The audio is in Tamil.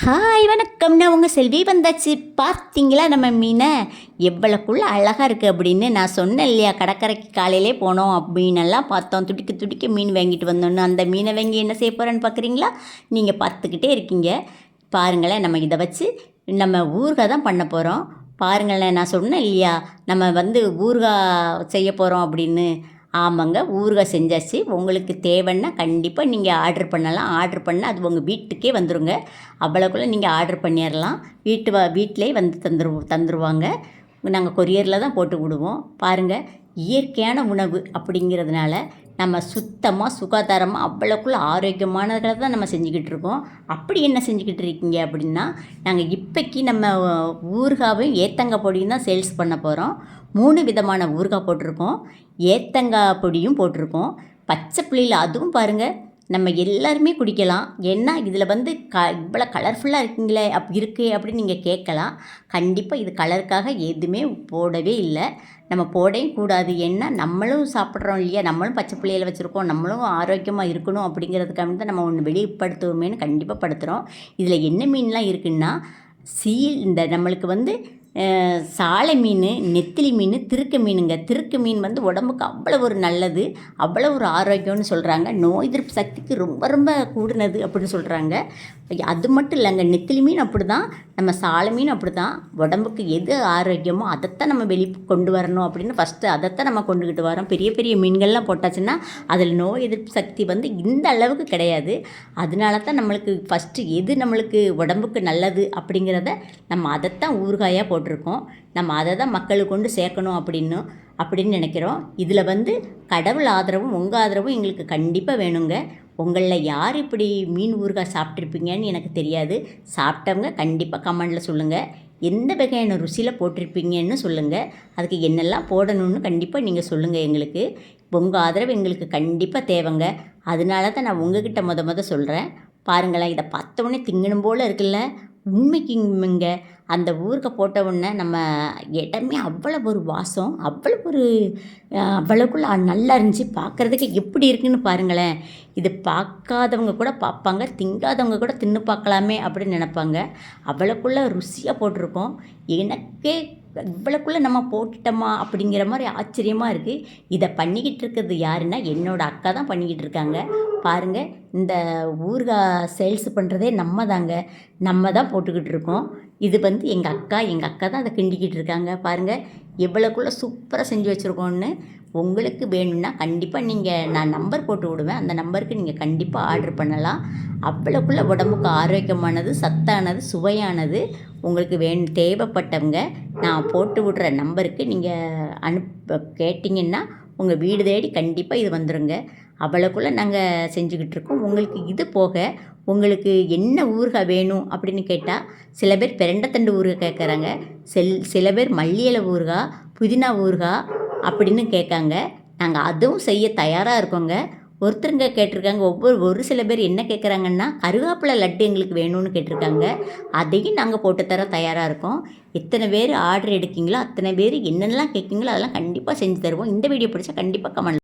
ஹாய் வணக்கம், நான் உங்கள் செல்வி வந்தாச்சு. பார்த்தீங்களா நம்ம மீனை எவ்வளோக்குள்ள அழகாக இருக்குது அப்படின்னு நான் சொன்னேன் இல்லையா? கடற்கரைக்கு காலையிலே போனோம் அப்படின்னெல்லாம் பார்த்தோம். துடிக்க துடிக்க மீன் வாங்கிட்டு வந்தோன்னு அந்த மீனை வாங்கி என்ன செய்ய போகிறேன்னு பார்க்குறீங்களா? நீங்கள் பார்த்துக்கிட்டே இருக்கீங்க. பாருங்களேன், நம்ம இதை வச்சு நம்ம ஊறுகாய் தான் பண்ண போகிறோம். பாருங்களேன், நான் சொன்னேன் இல்லையா நம்ம ஊறுகாய் செய்ய போகிறோம் அப்படின்னு. ஆமாங்க, ஊறுகாய் செஞ்சாச்சு. உங்களுக்கு தேவைன்னா கண்டிப்பாக நீங்கள் ஆர்டர் பண்ணலாம். ஆர்டர் பண்ணால் அது உங்கள் வீட்டுக்கே வந்துடுங்க. அவ்வளோக்குள்ளே நீங்கள் ஆர்டர் பண்ணிடலாம். வீட்டிலே வந்து தந்துடுவாங்க. நாங்கள் கொரியரில் தான் போட்டு விடுவோம். பாருங்கள், இயற்கையான உணவு அப்படிங்கிறதுனால நம்ம சுத்தமாக சுகாதாரமாக அவ்வளோக்குள்ள ஆரோக்கியமானதை தான் நம்ம செஞ்சுக்கிட்டு இருக்கோம். அப்படி என்ன செஞ்சுக்கிட்டு இருக்கீங்க அப்படின்னா, நாங்கள் இப்போக்கி நம்ம ஊறுகாயும் ஏத்தங்காய் பொடியும் தான் சேல்ஸ் பண்ண போகிறோம். 3 விதமான ஊறுகாய் போட்டிருக்கோம். ஏத்தங்காய் பொடியும் போட்டிருக்கோம். பச்சை புளியில் அதுவும் பாருங்கள், நம்ம எல்லாருமே குடிக்கலாம். ஏன்னா இதில் வந்து இவ்வளோ கலர்ஃபுல்லாக இருக்கீங்களே இருக்கே அப்படின்னு நீங்கள் கேட்கலாம். கண்டிப்பாக இது கலருக்காக எதுவுமே போடவே இல்லை. நம்ம போடவும் கூடாது. ஏன்னா நம்மளும் சாப்பிட்றோம் இல்லையா? நம்மளும் பச்சை புள்ளையில் வச்சுருக்கோம். நம்மளும் ஆரோக்கியமாக இருக்கணும் அப்படிங்கிறதுக்காக தான் நம்ம ஒன்று வெளிப்படுத்துவோமேனு கண்டிப்பாக படுத்துகிறோம். இதில் என்ன மீன்லாம் இருக்குதுன்னா, இந்த நம்மளுக்கு வந்து சாலை மீன், நெத்திலி மீன், திருக்க மீனுங்க. திருக்க மீன் வந்து உடம்புக்கு அவ்வளோ ஒரு நல்லது, அவ்வளோ ஒரு ஆரோக்கியம்னு சொல்கிறாங்க. நோய் எதிர்ப்பு சக்திக்கு ரொம்ப ரொம்ப கூடுனது அப்படின்னு சொல்கிறாங்க. அது மட்டும் இல்லைங்க, நெத்திலி மீன் அப்படி தான், நம்ம சாலை மீன் அப்படி தான். உடம்புக்கு எது ஆரோக்கியமோ அதைத்தான் நம்ம கொண்டு வரணும் அப்படின்னு ஃபஸ்ட்டு அதைத்தான் நம்ம கொண்டுக்கிட்டு வரோம். பெரிய பெரிய மீன்கள்லாம் போட்டாச்சுன்னா அதில் நோய் எதிர்ப்பு சக்தி வந்து இந்த அளவுக்கு கிடையாது. அதனால தான் நம்மளுக்கு ஃபஸ்ட்டு எது நம்மளுக்கு உடம்புக்கு நல்லது அப்படிங்கிறத நம்ம அதைத்தான் ஊறுகாயாக போட்டிருக்கோம். நம்ம அதை தான் மக்களுக்கு கொண்டு சேர்க்கணும் அப்படின்னு நினைக்கிறோம். இதில் வந்து கடவுள் ஆதரவும் உங்கள் ஆதரவும் எங்களுக்கு கண்டிப்பாக வேணுங்க. உங்களில் யார் இப்படி மீன் ஊறுகாய் சாப்பிட்ருப்பீங்கன்னு எனக்கு தெரியாது. சாப்பிட்டவங்க கண்டிப்பாக கமெண்டில் சொல்லுங்கள். எந்த வகையான ருசியில் போட்டிருப்பீங்கன்னு சொல்லுங்கள். அதுக்கு என்னெல்லாம் போடணும்னு கண்டிப்பாக நீங்கள் சொல்லுங்கள் எங்களுக்கு. உங்கள் ஆதரவு எங்களுக்கு கண்டிப்பாக தேவைங்க. அதனால தான் நான் உங்ககிட்ட முத சொல்கிறேன். பாருங்களேன், இதை பார்த்தோன்னே திங்கணும் போல் இருக்குல்ல? உண்மைக்குங்க, அந்த ஊறுகாய் போட்ட உடனே நம்ம இடமே அவ்வளோ ஒரு வாசம், அவ்வளோக்குள்ள நல்லா இருந்துச்சு. பார்க்குறதுக்கு எப்படி இருக்குதுன்னு பாருங்களேன். இது பார்க்காதவங்க கூட பார்ப்பாங்க, திங்காதவங்க கூட தின்னு பார்க்கலாமே அப்படின்னு நினப்பாங்க. அவ்வளோக்குள்ள ருசியாக போட்டிருக்கோம். எனக்கே இவ்வளோக்குள்ளே நம்ம போட்டுட்டோமா அப்படிங்கிற மாதிரி ஆச்சரியமாக இருக்குது. இதை பண்ணிக்கிட்டு இருக்கிறது யாருன்னா, என்னோடய அக்கா தான் பண்ணிக்கிட்டு இருக்காங்க. பாருங்கள், இந்த ஊறுகாய் சேல்ஸ் பண்ணுறதே நம்ம தாங்க. நம்ம தான் போட்டுக்கிட்டு இருக்கோம். இது வந்து எங்கள் அக்கா தான் அதை கிண்டிக்கிட்டு இருக்காங்க. பாருங்கள், எவ்வளோக்குள்ளே சூப்பராக செஞ்சு வச்சுருக்கோன்னு. உங்களுக்கு வேணும்னா கண்டிப்பாக நான் நம்பர் போட்டு விடுவேன். அந்த நம்பருக்கு நீங்கள் கண்டிப்பாக ஆர்டர் பண்ணலாம். அவ்வளோக்குள்ளே உடம்புக்கு ஆரோக்கியமானது, சத்தானது, சுவையானது. உங்களுக்கு தேவைப்பட்டவங்க நான் போட்டு விடுற நம்பருக்கு நீங்கள் கேட்டிங்கன்னா உங்கள் வீடு தேடி கண்டிப்பாக இது வந்துடுங்க. அவ்வளோக்குள்ளே நாங்கள் செஞ்சுக்கிட்டு இருக்கோம். உங்களுக்கு இது போக உங்களுக்கு என்ன ஊறுகாய் வேணும் அப்படின்னு கேட்டால், சில பேர் பிரண்டைத்தண்டு ஊறுகாய் கேட்குறாங்க. சில பேர் மல்லி இலை ஊறுகாய், புதினா ஊறுகாய் அப்படின்னு கேட்காங்க. நாங்கள் அதுவும் செய்ய தயாராக இருக்கோங்க. ஒருத்தருங்க கேட்டிருக்காங்க, ஒரு சில பேர் என்ன கேட்குறாங்கன்னா, கருவேப்பிலை லட்டு எங்களுக்கு வேணும்னு கேட்டிருக்காங்க. அதையும் நாங்கள் போட்டு தர தயாராக இருக்கோம். எத்தனை பேர் ஆர்டர் எடுக்கீங்களோ அத்தனை பேர் என்னென்னலாம் கேட்குங்களோ அதெல்லாம் கண்டிப்பாக செஞ்சு தருவோம். இந்த வீடியோ பிடிச்சா கண்டிப்பாக கமெண்ட்